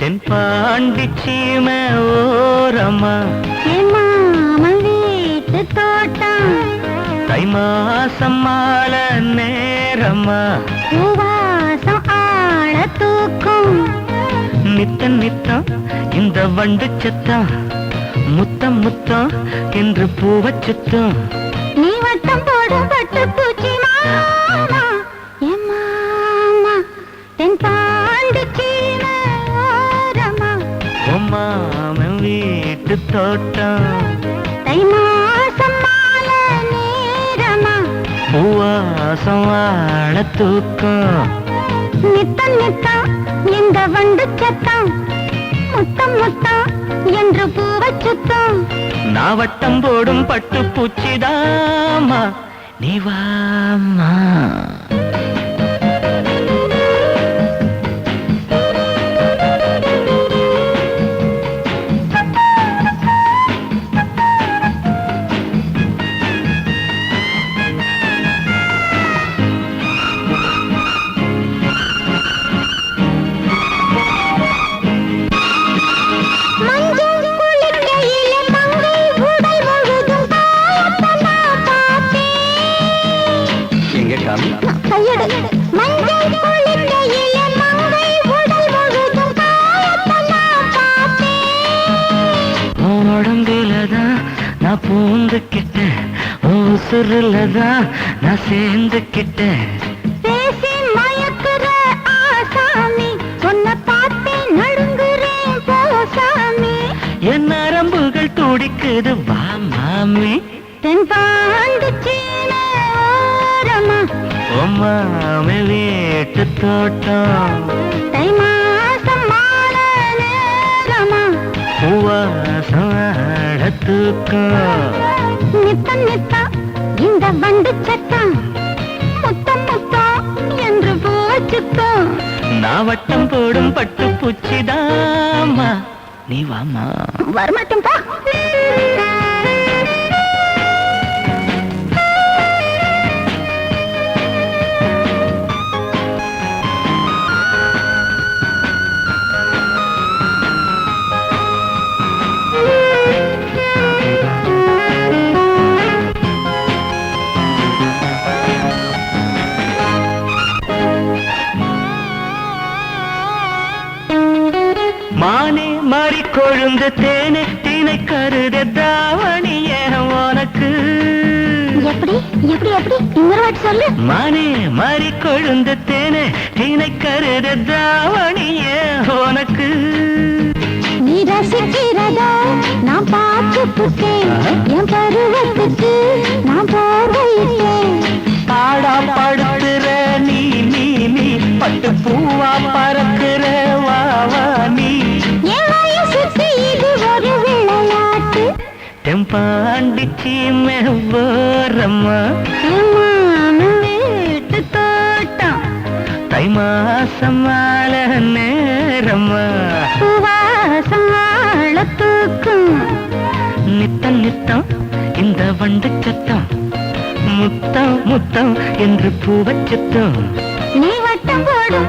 தென்பாண்டி சீமை ஓரம்மா மாமன் வீட்டு தோட்டம் தை மாசம் மாலை நேரம்மா பூவாசம் ஆழ தூக்கும் நித்தம் நித்தம் இந்த வண்டு சத்தம் முத்தம் முத்தம் என்று பூவச் சுத்தம் நீ வட்டம் போடும் பட்டு பூச்சி மாமா என் மாமா தென்பாண்டி சீமை ஓரமா மாமன் வீட்டு தோட்டம் தை மாசம் மாலை நேரமா பூவாசம் வாழ தூக்கம் நித்தம் நித்தம் இந்த வண்டு சத்தம் முத்தம் முத்தம் என்று பூவச் சுத்தம் நாவட்டம் போடும் பட்டு பூச்சிதாமா நீ வாமா உடம்புலதான் நான் பூந்துக்கிட்டேன் உசுருலதான் நான் சேர்ந்துக்கிட்டேன் பேசி மயக்குற ஆசாமி சொன்ன பார்த்தே நடுங்குறேன் போசாமி என் நரம்புகள் துடிக்குது வா மாமி தென்பாண்டி சீமை ஓரமா மாமி வீட்டு தோட்டம் தை மாசம் மாலை நேரமா பூவாசம் வாழ தூக்கம் நித்தம் நித்தம் இந்த வண்டு சத்தம் முத்தம் முத்தம் என்று போச்சுத்தம் நாவட்டம் போடும் பட்டு பூச்சிதாமா நீ வாமா வரமாட்டேன் பா மானே மாறி கொழுந்து தேனே தீனை கருத தாவணிய உனக்கு எப்படி எப்படி எப்படி இன்னொரு வாட்டி சொல்லு மானே மாறி கொழுந்து தேனே தீனை கருத தாவணிய உனக்கு நீ ரசிக்கிறதோ நான் பார்த்து புட்டேன் என் பருவத்துக்கு நான் போர்வையிட்டேன் பாடா படுத்துற நீ நீ நீ பட்டு பூவா பறக்குற வா வா நீ என் வயசுக்கு இது ஒரு விளையாட்டு தெம்பாண்டி சீமை ஓரம்மா என் மாமன் வீட்டு தோட்டம் தை மாசம் மாலை நேரம்மா பூவாசம் ஆழ தூக்கும் நித்தம் நித்தம் இந்த வண்டு சத்தம் முத்தம் முத்தம் என்று பூவச் சுத்தம் நீ வட்டம் போடும்